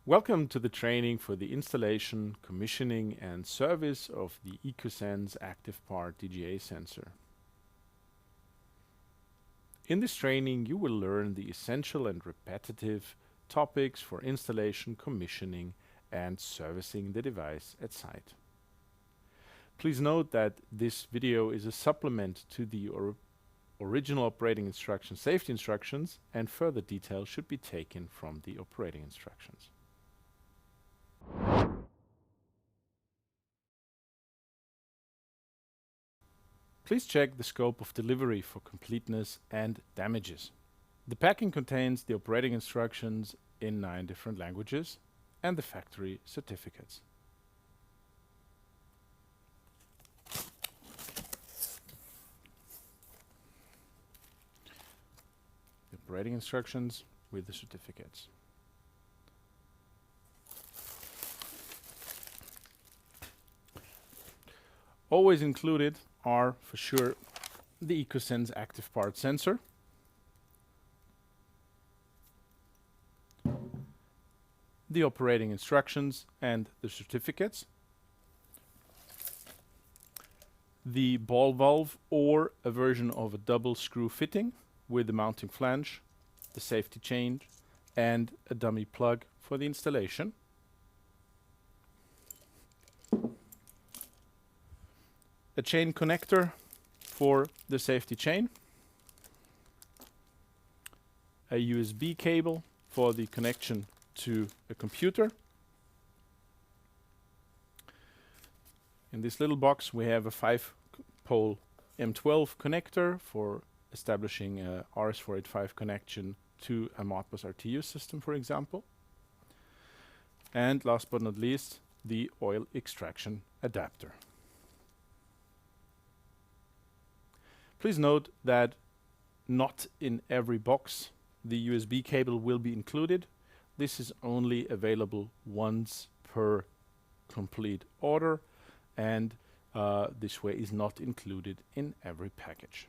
Welcome to the training for the installation, commissioning and service of the ECOSENSE Active Part DGA sensor. In this training you will learn the essential and repetitive topics for installation, commissioning and servicing the device at site. Please note that this video is a supplement to the original operating instruction safety instructions, and further details should be taken from the operating instructions. Please check the scope of delivery for completeness and damages. The packing contains the operating instructions in 9 different languages and the factory certificates. The operating instructions with the certificates. Always included are, for sure, the ECOSENSE Active Part sensor, the operating instructions and the certificates, the ball valve or a version of a double screw fitting with the mounting flange, the safety chain and a dummy plug for the installation, a chain connector for the safety chain, a USB cable for the connection to a computer. In this little box we have a 5-pole M12 connector for establishing a RS485 connection to a Modbus RTU system, for example. And last but not least, the oil extraction adapter. Please note that not in every box the USB cable will be included. This is only available once per complete order, and this way is not included in every package.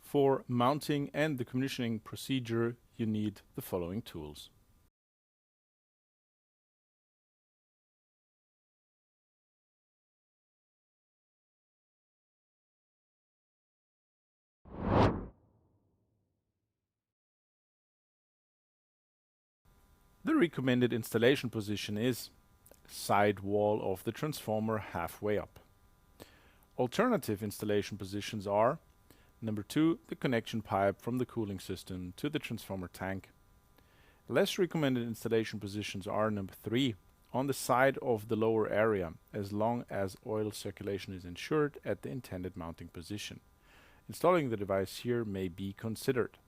For mounting and the commissioning procedure, you need the following tools. The recommended installation position is side wall of the transformer halfway up. Alternative installation positions are number 2, the connection pipe from the cooling system to the transformer tank. Less recommended installation positions are number 3, on the side of the lower area, as long as oil circulation is ensured at the intended mounting position. Installing the device here may be considered.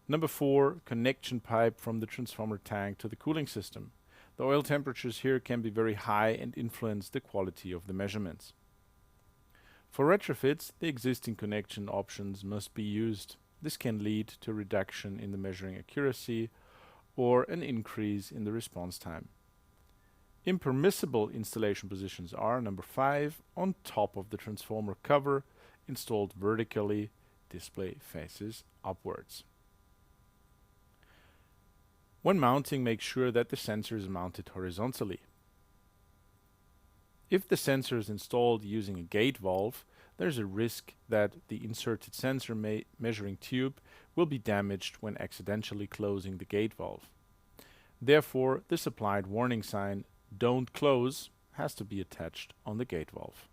Number 4, connection pipe from the transformer tank to the cooling system. The oil temperatures here can be very high and influence the quality of the measurements. For retrofits, the existing connection options must be used. This can lead to reduction in the measuring accuracy or an increase in the response time. Impermissible installation positions are number 5, on top of the transformer cover, installed vertically, display faces upwards. When mounting, make sure that the sensor is mounted horizontally. If the sensor is installed using a gate valve, there's a risk that the inserted sensor measuring tube will be damaged when accidentally closing the gate valve. Therefore, the supplied warning sign, "Don't close," has to be attached on the gate valve.